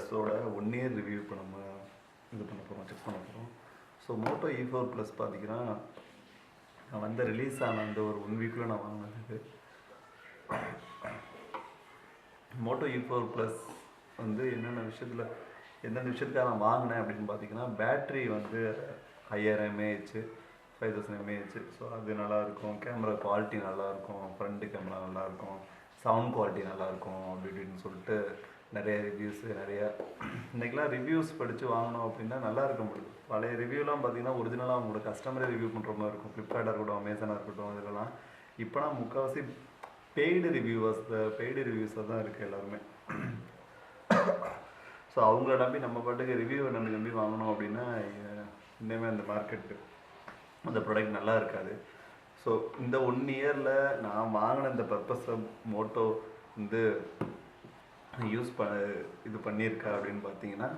ப்ளஸோட 1 year review இப்போ நம்ம இது பண்ண போகிறோம், செக் பண்ண போகிறோம். ஸோ மோட்டோ E4 ப்ளஸ் பார்த்தீங்கன்னா நான் வந்து ரிலீஸ் ஆன அந்த ஒரு 1 வீக்கில் நான் வாங்கினது. மோட்டோ E4 ப்ளஸ் வந்து எந்தெந்த விஷயத்துக்காக நான் வாங்கினேன் அப்படின்னு பார்த்தீங்கன்னா, பேட்ரி வந்து 5000 mAh 5000 mAh. ஸோ அது நல்லாயிருக்கும், கேமரா குவாலிட்டி நல்லாயிருக்கும், ஃப்ரண்ட் கேமரா நல்லாயிருக்கும், சவுண்ட் குவாலிட்டி நல்லாயிருக்கும் அப்படி இப்படின்னு சொல்லிட்டு நிறைய ரிவ்யூஸு இன்றைக்கெலாம் ரிவ்யூஸ் படித்து வாங்கினோம் அப்படின்னா நல்லா இருக்க முடியும். பழைய ரிவ்யூலாம் பார்த்தீங்கன்னா ஒரிஜினலாக அவங்களோட கஸ்டமரே ரிவ்யூ பண்ணுற மாதிரி இருக்கும். ஃப்ளிப்கார்ட்டாக இருக்கட்டும், அமேசானாக இருக்கட்டும், இதெல்லாம் இப்போனா முக்கால்வாசி பெய்டு ரிவ்யூஸாக தான் இருக்குது எல்லாருமே. ஸோ அவங்கள நம்பி நம்ம பாட்டுக்கு ரிவ்யூவை நம்பி வாங்கினோம் அப்படின்னா இன்னுமே அந்த மார்க்கெட்டு அந்த ப்ராடக்ட் நல்லா இருக்காது. ஸோ இந்த 1 இயரில் நான் வாங்கின இந்த பர்பஸை மோட்டோ வந்து இது பண்ணியிருக்கா அப்படின்னு பார்த்தீங்கன்னா,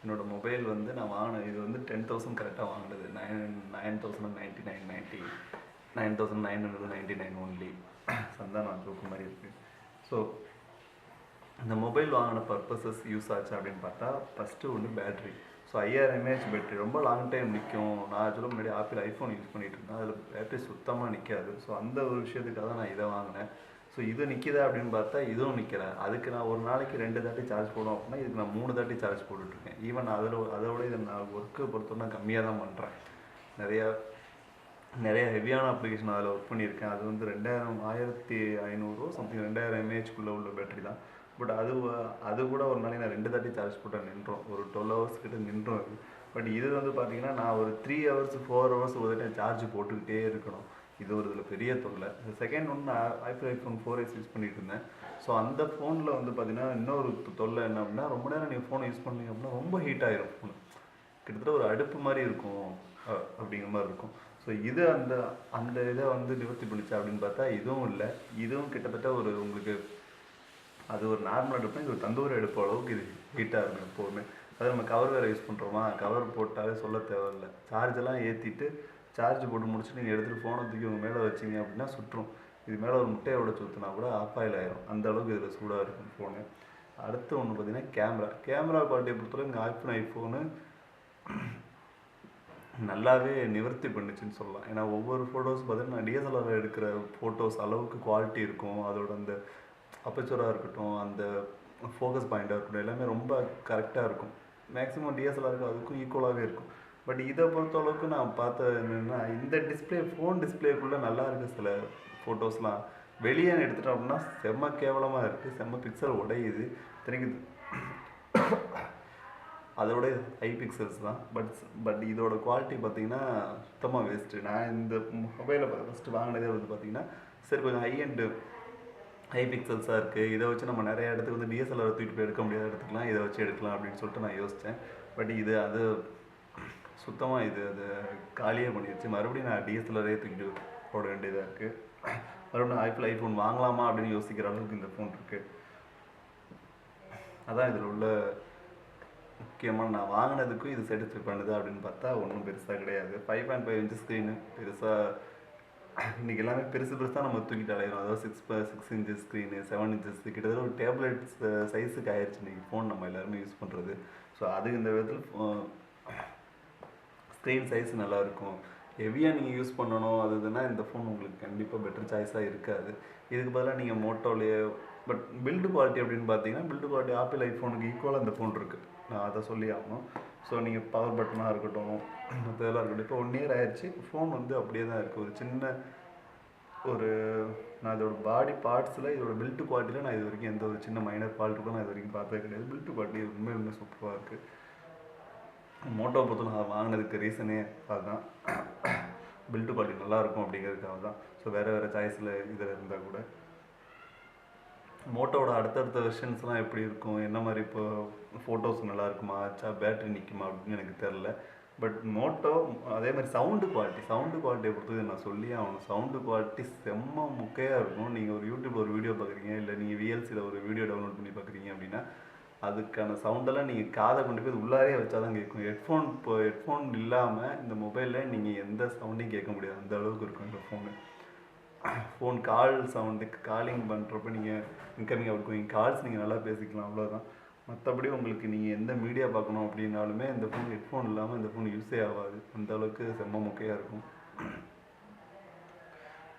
என்னோடய மொபைல் வந்து நான் வாங்கினேன். இது வந்து 10,000 கரெக்டாக வாங்கினது. 9,999 ஒன்லி. சந்தான் நான் தூக்கு மாதிரி இருக்குது. ஸோ இந்த மொபைல் வாங்கின பர்பஸஸ் யூஸ் ஆச்சு அப்படின்னு பார்த்தா, ஃபஸ்ட்டு ஒன்று பேட்ரி. ஸோ 5000 mAh பேட்ரி ரொம்ப லாங் டைம் நிற்கும். நான் ஆக்சுவலாக முன்னாடி ஐஃபோன் யூஸ் பண்ணிகிட்டு இருந்தேன், அதில் பேட்ரி சுத்தமாக நிற்காது. ஸோ அந்த ஒரு விஷயத்துக்காக தான் நான் இதை வாங்கினேன். ஸோ இது நிற்கிதா அப்படின்னு பார்த்தா இதுவும் நிற்கலை. அதுக்கு நான் ஒரு நாளைக்கு 2 தாட்டி சார்ஜ் போடும் அப்படின்னா இதுக்கு நான் 3 தாட்டி சார்ஜ் போட்டுட்ருக்கேன். ஈவன் அதோட இதை நான் ஒர்க்கு பொறுத்தோன்னா கம்மியாக தான் பண்ணுறேன். நிறைய ஹெவியான அப்ளிகேஷன் அதில் ஒர்க் பண்ணியிருக்கேன். அது வந்து 1500 சம்திங் 2000 mAh உள்ள பேட்டரி தான். பட் அது கூட ஒரு நாளைக்கு நான் 2 தாட்டி சார்ஜ் போட்டால் நின்றோம். ஒரு 12 hours கிட்ட நின்றோம் அது. பட் இது வந்து பார்த்தீங்கன்னா நான் ஒரு 3 hours 4 hours ஒரு தாட்டி சார்ஜ் போட்டுக்கிட்டே இருக்கணும். இது ஒரு இதில் பெரிய தொல்லை. செகண்ட் ஒன்று நான் ஐஃபோன் 4S யூஸ் பண்ணிகிட்டு இருந்தேன். ஸோ அந்த ஃபோனில் வந்து பார்த்தீங்கன்னா இன்னொரு தொல்லை என்ன அப்படின்னா, ரொம்ப நேரம் நீங்கள் ஃபோனை யூஸ் பண்ணீங்க அப்படின்னா ரொம்ப ஹீட் ஆகிரும் ஃபோனு. கிட்டத்தட்ட ஒரு அடுப்பு மாதிரி இருக்கும் அப்படிங்கிற மாதிரி இருக்கும். ஸோ இது அந்த இதை வந்து நிவர்த்தி பண்ணிச்சா அப்படின்னு பார்த்தா இதுவும் இல்லை. இதுவும் கிட்டத்தட்ட உங்களுக்கு அது ஒரு நார்மல் அடுப்புனா இது ஒரு தந்தூரி அடுப்பு அளவுக்கு இது ஹீட்டாக இருக்கும் எப்போதுமே. அது நம்ம கவர் வேறு யூஸ் பண்ணுறோமா, கவர் போட்டாலே சொல்ல தேவையில்லை. சார்ஜெல்லாம் ஏற்றிட்டு சார்ஜ் போட்டு முடிச்சுட்டு நீங்கள் எடுத்துகிட்டு ஃபோனை தூக்கி உங்கள் மேலே வச்சிங்க அப்படின்னா சுற்றும். இது மேலே ஒரு முட்டையை உடைச்சி ஊற்றினா கூட ஆஃப் ஆயில் ஆயிரும். அந்த அளவுக்கு இதில் சூடாக இருக்கும் ஃபோனு. அடுத்து ஒன்று பார்த்தீங்கன்னா கேமரா குவாலிட்டியை பொறுத்தவரை ஐஃபோனு நல்லாவே நிவர்த்தி பண்ணுச்சுன்னு சொல்லலாம். ஏன்னா ஒவ்வொரு ஃபோட்டோஸ் பார்த்தீங்கன்னா நான் டிஎஸ்எல்ஆரில் எடுக்கிற ஃபோட்டோஸ் அளவுக்கு குவாலிட்டி இருக்கும். அதோட அந்த அப்பச்சராக இருக்கட்டும், அந்த ஃபோக்கஸ் பாயிண்ட்டாக இருக்கட்டும், எல்லாமே ரொம்ப கரெக்டாக இருக்கும். மேக்ஸிமம் டிஎஸ்எல்ஆருக்கு அதுக்கும் ஈக்குவலாகவே இருக்கும். பட் இதை பொறுத்தளவுக்கு நான் பார்த்தது என்னென்னா, இந்த ஃபோன் டிஸ்பிளேக்குள்ளே நல்லா இருக்குது. சில ஃபோட்டோஸ்லாம் வெளியே எடுத்துட்டோம் அப்படின்னா செம்ம கேவலமாக இருக்குது, செம்ம பிக்சல் உடையுது. தெரியுது அதோட ஹை பிக்சல்ஸ் தான். பட் இதோட குவாலிட்டி பார்த்தீங்கன்னா சுத்தமாக வேஸ்ட்டு. நான் இந்த மொபைலை ஃபஸ்ட்டு வாங்கினதே வந்து பார்த்தீங்கன்னா சரி கொஞ்சம் ஹை பிக்சல்ஸாக இருக்குது, இதை வச்சு நம்ம நிறைய இடத்துக்கு வந்து டிஎஸ்எல்ஆர் தூக்கிட்டு போய் எடுக்க முடியாத இடத்துக்குலாம் இதை வச்சு எடுக்கலாம் அப்படின்னு சொல்லிட்டு நான் யோசித்தேன். பட் அது சுத்தமாக அது காலியே பண்ணிடுச்சு. மறுபடியும் நான் டிஎஸ்எல்ஆரே தூக்கிட்டு போட வேண்டியதாக இருக்குது. மறுபடியும் ஐஃபோன் வாங்கலாமா அப்படின்னு யோசிக்கிற அளவுக்கு இந்த ஃபோன் இருக்குது. அதான் இதில் உள்ள முக்கியமாக நான் வாங்கினதுக்கும் இது சாட்டிஸ்ஃபை பண்ணுது அப்படின்னு பார்த்தா ஒன்றும் பெருசாக கிடையாது. 5.5 inch ஸ்க்ரீனு பெருசாக இன்றைக்கி எல்லாமே பெருசாக நம்ம தூக்கிட்டு அலையிறோம். அதாவது 6 inch ஸ்க்ரீனு 7 inches கிட்டத்தட்ட ஒரு டேப்லெட் சைஸுக்கு ஆயிடுச்சு இன்றைக்கி ஃபோன் நம்ம எல்லாருமே யூஸ் பண்ணுறது. ஸோ அது இந்த விதத்தில் ஸ்க்ரீன் சைஸ் நல்லாயிருக்கும். ஹெவியாக நீங்கள் யூஸ் பண்ணணும் அதுனா இந்த ஃபோன் உங்களுக்கு கண்டிப்பாக பெட்டர் சாய்ஸாக இருக்காது. இதுக்கு பதிலாக நீங்கள் மோட்டோலேயே பட் பில்டு குவாலிட்டி அப்படின்னு பார்த்தீங்கன்னா ஆப்பிள் ஐஃபோனுக்கு ஈக்குவலாக அந்த ஃபோன் இருக்குது, நான் அதை சொல்லி ஆகணும். ஸோ நீங்கள் பவர் பட்டனாக இருக்கட்டும், மற்றதெல்லாம் இருக்கட்டும். இப்போ 1 year ஆயிடுச்சு, ஃபோன் வந்து அப்படியே தான் இருக்குது. ஒரு சின்ன நான் இதோட பாடி பார்ட்ஸில் இதோட பில்டு குவாலிட்டியில் நான் இது வரைக்கும் எந்த ஒரு சின்ன மைனர் ஃபால்ட்டு கூட நான் இது வரைக்கும் பார்த்தது கிடையாது. பில்டு குவாலிட்டி உண்மையுமே சூப்பராக இருக்குது. மோட்டோ பொறுத்து நான் வாங்கினதுக்கு ரீசனே அதுதான், பில்டு குவாலிட்டி நல்லாயிருக்கும் அப்படிங்கிறதுக்காக தான். ஸோ வேறு சாய்ஸில் இதில் இருந்தால் கூட மோட்டோவோட அடுத்தடுத்த வெர்ஷன்ஸ்லாம் எப்படி இருக்கும், என்ன மாதிரி இப்போ ஃபோட்டோஸ் நல்லா இருக்குமா, பேட்டரி நிற்குமா அப்படின்னு எனக்கு தெரில. பட் மோட்டோ அதே மாதிரி சவுண்டு குவாலிட்டியை பொறுத்தது நான் சொல்லி ஆகணும். சவுண்டு குவாலிட்டி செம்ம முக்கையாக இருக்கும். நீங்கள் ஒரு யூடியூப்பில் ஒரு வீடியோ பார்க்குறீங்க, இல்லை நீங்கள் விஎல்சியில் ஒரு வீடியோ டவுன்லோட் பண்ணி பார்க்குறீங்க அப்படின்னா அதுக்கான சவுண்டெல்லாம் நீங்கள் காதை கொண்டு போய் உள்ளாரே வச்சா தான் கேட்கும். ஹெட்ஃபோன் இல்லாமல் இந்த மொபைலில் நீங்கள் எந்த சவுண்டையும் கேட்க முடியாது, அந்த அளவுக்கு இருக்கும் இந்த ஃபோனு. ஃபோன் கால் சவுண்டுக்கு காலிங் பண்ணுறப்ப நீங்கள் இன்கமிங் அவுட் கோயிங் கால்ஸ் நீங்கள் நல்லா பேசிக்கலாம், அவ்வளோதான். மற்றபடி உங்களுக்கு நீங்கள் எந்த மீடியா பார்க்கணும் அப்படின்னாலுமே இந்த ஃபோன் ஹெட்ஃபோன் இல்லாமல் இந்த ஃபோன் யூஸே ஆகாது, அந்த அளவுக்கு செம்ம மொக்கையாக இருக்கும்.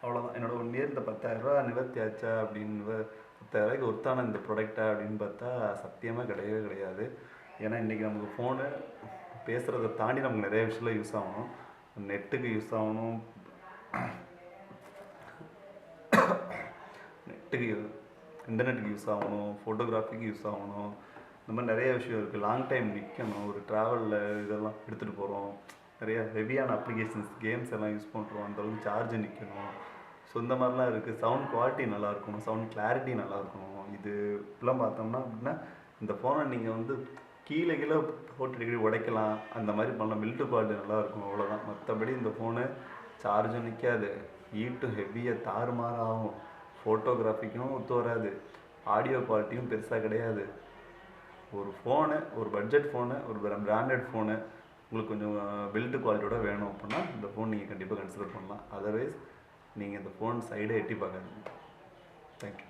அவ்வளோதான். என்னோட 1 இயர் இந்த 10,000 நிவர்த்தி ஆச்சா அப்படின்னு 10,000 ஒருத்தான இந்த ப்ராடக்டா அப்படின்னு பார்த்தா சத்தியமாக கிடையவே கிடையாது. ஏன்னா இன்றைக்கி நமக்கு ஃபோனு பேசுகிறத தாண்டி நமக்கு நிறைய விஷயத்தில் யூஸ் ஆகணும். நெட்டுக்கு யூஸ் ஆகணும், நெட்டுக்கு இன்டர்நெட்டுக்கு யூஸ் ஆகணும், ஃபோட்டோகிராஃபிக்கு யூஸ் ஆகணும். இந்த மாதிரி நிறைய விஷயம் இருக்குது. லாங் டைம் நிற்கணும், ஒரு ட்ராவலில் இதெல்லாம் எடுத்துகிட்டு போகிறோம், நிறைய ஹெவியான அப்ளிகேஷன்ஸ் கேம்ஸ் எல்லாம் யூஸ் பண்ணுறோம், அந்தளவுக்கு சார்ஜ் நிற்கணும். ஸோ இந்த மாதிரிலாம் இருக்குது. சவுண்ட் குவாலிட்டி நல்லா இருக்கணும், சவுண்ட் கிளாரிட்டி நல்லா இருக்கணும். இது இப்பெல்லாம் பார்த்தோம்னா அப்படின்னா இந்த ஃபோனை நீங்கள் வந்து கீழே போட்டு டிகிரி உடைக்கலாம், அந்த மாதிரி பண்ணலாம். பில்டு குவாலிட்டி நல்லாயிருக்கும், அவ்வளோதான். மற்றபடி இந்த ஃபோனு சார்ஜும் நிற்காது, ஹீட்டும் ஹெவியாக தாறுமாறாகும், ஃபோட்டோகிராஃபிக்கும் ஒத்து வராது, ஆடியோ குவாலிட்டியும் பெருசாக கிடையாது. ஒரு ஃபோனு, ஒரு பட்ஜெட் ஃபோனு, ஒரு பிராண்டட் ஃபோனு உங்களுக்கு கொஞ்சம் பில்டு குவாலிட்டியோட வேணும் அப்படின்னா இந்த ஃபோன் நீங்கள் கண்டிப்பாக கன்சிடர் பண்ணலாம். அதர்வைஸ் நீங்கள் இந்த ஃபோன் சைடே எட்டி பார்க்காதீங்க. தேங்க்யூ.